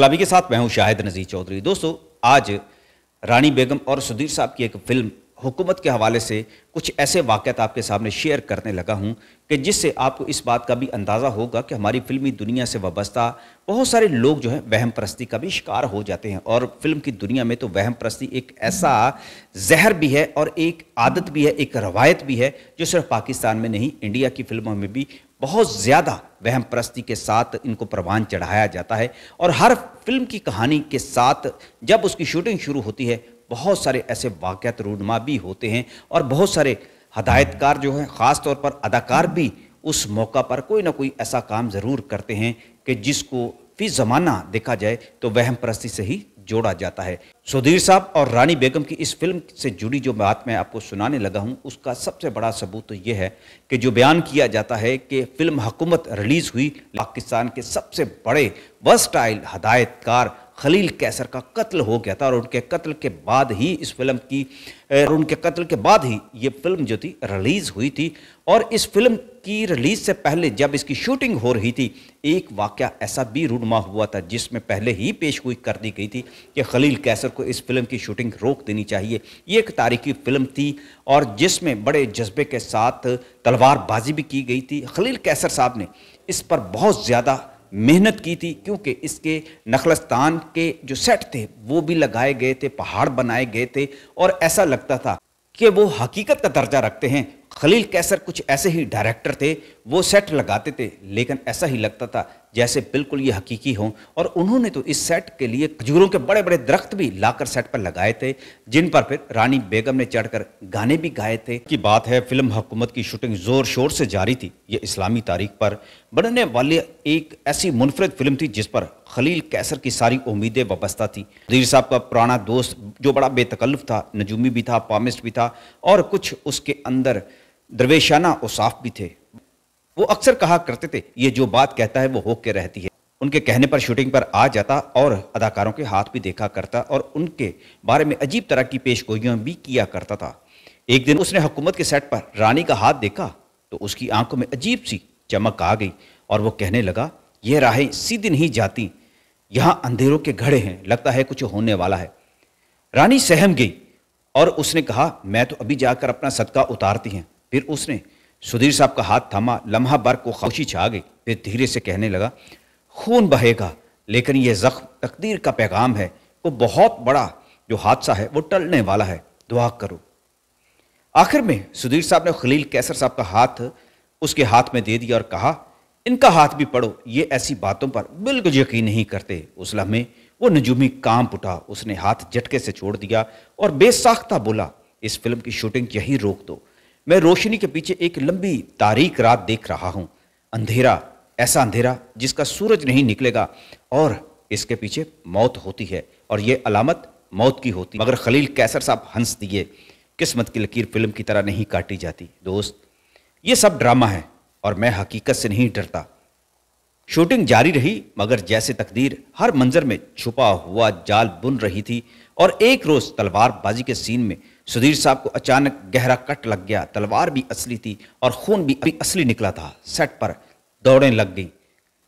इनकलाबी के साथ मैं हूं शाहिद नज़ीर चौधरी। दोस्तों, आज रानी बेगम और सुधीर साहब की एक फिल्म हुकूमत के हवाले से कुछ ऐसे वाक़यात आपके सामने शेयर करने लगा हूं कि जिससे आपको इस बात का भी अंदाज़ा होगा कि हमारी फ़िल्मी दुनिया से वाबस्ता बहुत सारे लोग जो हैं वहम परस्ती का भी शिकार हो जाते हैं। और फिल्म की दुनिया में तो वहम परस्ती एक ऐसा जहर भी है और एक आदत भी है, एक रवायत भी है जो सिर्फ पाकिस्तान में नहीं, इंडिया की फिल्मों में भी बहुत ज़्यादा वहम परस्ती के साथ इनको परवान चढ़ाया जाता है। और हर फिल्म की कहानी के साथ जब उसकी शूटिंग शुरू होती है बहुत सारे ऐसे वाक़यात रूनुमा भी होते हैं और बहुत सारे हदायतकार जो हैं, ख़ास तौर पर अदाकार भी उस मौका पर कोई ना कोई ऐसा काम ज़रूर करते हैं कि जिसको फी ज़माना देखा जाए तो वहम परस्ती से ही जोड़ा जाता है। सुधीर साहब और रानी बेगम की इस फिल्म से जुड़ी जो बात मैं आपको सुनाने लगा हूं, उसका सबसे बड़ा सबूत तो यह है कि जो बयान किया जाता है कि फिल्म हुकूमत रिलीज़ हुई, पाकिस्तान के सबसे बड़े वर्सटाइल हदायतकार खलील कैसर का कत्ल हो गया था और उनके कत्ल के बाद ही ये फिल्म जो थी रिलीज़ हुई थी। और इस फिल्म की रिलीज़ से पहले जब इसकी शूटिंग हो रही थी, एक वाक़या ऐसा भी रूनुमा हुआ था जिसमें पहले ही पेशगोई कर दी गई थी कि खलील कैसर को इस फिल्म की शूटिंग रोक देनी चाहिए। ये एक तारीखी फिल्म थी और जिसमें बड़े जज्बे के साथ तलवारबाजी भी की गई थी। खलील कैसर साहब ने इस पर बहुत ज़्यादा मेहनत की थी क्योंकि इसके नखलस्तान के जो सेट थे वो भी लगाए गए थे, पहाड़ बनाए गए थे और ऐसा लगता था कि वो हकीकत का दर्जा रखते हैं। खलील कैसर कुछ ऐसे ही डायरेक्टर थे, वो सेट लगाते थे लेकिन ऐसा ही लगता था जैसे बिल्कुल ये हकीकी हों। और उन्होंने तो इस सेट के लिए खजूरों के बड़े बड़े दरख्त भी लाकर सेट पर लगाए थे जिन पर फिर रानी बेगम ने चढ़कर गाने भी गाए थे। की बात है, फिल्म हुकूमत की शूटिंग जोर शोर से जारी थी। ये इस्लामी तारीख पर बनने वाली एक ऐसी मुनफरद फिल्म थी जिस पर खलील कैसर की सारी उम्मीदें वाबस्ता थी। सुधीर साहब का पुराना दोस्त जो बड़ा बेतकल्लुफ था, नजूमी भी था, पामिस्ट भी था और कुछ उसके अंदर दरवेशाना औसाफ भी थे। वो अक्सर कहा करते थे, ये जो बात कहता है वो होके रहती है। उनके कहने पर शूटिंग पर आ जाता और अदाकारों के हाथ भी देखा करता और उनके बारे में अजीब तरह की पेशगोइयां भी किया करता था। एक दिन उसने हुकूमत के सेट पर रानी का हाथ देखा तो उसकी आंखों में अजीब सी चमक आ गई और वो कहने लगा, ये राहें सीधी नहीं जाती, यहाँ अंधेरों के घड़े हैं, लगता है कुछ होने वाला है। रानी सहम गई और उसने कहा, मैं तो अभी जाकर अपना सदका उतारती हैं। फिर उसने सुधीर साहब का हाथ थामा, लम्हा भर को खामोशी छा गई। फिर धीरे से कहने लगा, खून बहेगा लेकिन यह जख्म तकदीर का पैगाम है, वो बहुत बड़ा जो हादसा है वो टलने वाला है, दुआ करो। आखिर में सुधीर साहब ने खलील कैसर साहब का हाथ उसके हाथ में दे दिया और कहा, इनका हाथ भी पढ़ो, ये ऐसी बातों पर बिल्कुल यकीन नहीं करते। उस लम्हे वो नजूमी कांप उठा, उसने हाथ झटके से छोड़ दिया और बेसाख्ता बोला, इस फिल्म की शूटिंग यही रोक दो। मैं रोशनी के पीछे एक लंबी तारीक रात देख रहा हूं, अंधेरा, ऐसा अंधेरा जिसका सूरज नहीं निकलेगा और इसके पीछे मौत होती है और ये अलामत मौत की होती। मगर खलील कैसर साहब हंस दिए, किस्मत की लकीर फिल्म की तरह नहीं काटी जाती। दोस्त, ये सब ड्रामा है और मैं हकीकत से नहीं डरता। शूटिंग जारी रही मगर जैसे तकदीर हर मंजर में छुपा हुआ जाल बुन रही थी। और एक रोज तलवारबाजी के सीन में सुधीर साहब को अचानक गहरा कट लग गया। तलवार भी असली थी और खून भी अभी असली निकला था। सेट पर दौड़ें लग गई।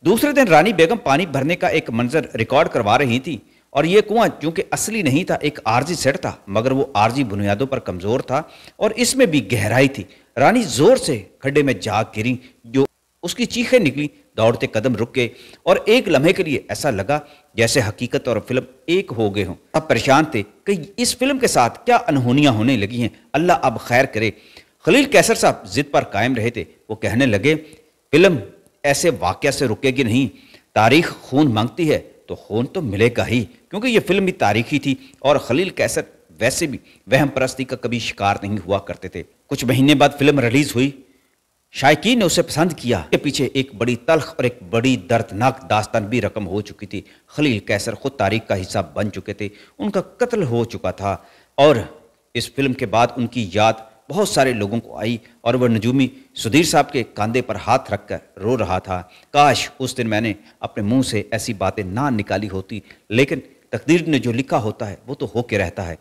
दूसरे दिन रानी बेगम पानी भरने का एक मंजर रिकॉर्ड करवा रही थी और ये कुआं चूंकि असली नहीं था, एक आरजी सेट था, मगर वो आरजी बुनियादों पर कमजोर था और इसमें भी गहराई थी। रानी जोर से खड्डे में जा गिरी, जो उसकी चीखें निकली, दौड़ते कदम रुक गए और एक लम्हे के लिए ऐसा लगा जैसे हकीकत और फिल्म एक हो गए हों। अब परेशान थे कि इस फिल्म के साथ क्या अनहोनियां होने लगी हैं, अल्लाह अब खैर करे। खलील कैसर साहब जिद पर कायम रहे थे। वो कहने लगे, फिल्म ऐसे वाक़या से रुकेगी नहीं, तारीख खून मांगती है तो खून तो मिलेगा ही, क्योंकि ये फिल्म भी तारीखी थी और खलील कैसर वैसे भी वहम परस्ती का कभी शिकार नहीं हुआ करते थे। कुछ महीने बाद फिल्म रिलीज हुई, शायकीन ने उसे पसंद किया। के पीछे एक बड़ी तल्ख और एक बड़ी दर्दनाक दास्तान भी रकम हो चुकी थी। खलील कैसर खुद तारीख का हिस्सा बन चुके थे, उनका कत्ल हो चुका था और इस फिल्म के बाद उनकी याद बहुत सारे लोगों को आई और वह नजूमी सुधीर साहब के कंधे पर हाथ रखकर रो रहा था। काश उस दिन मैंने अपने मुंह से ऐसी बातें ना निकाली होती, लेकिन तकदीर ने जो लिखा होता है वो तो होके रहता है।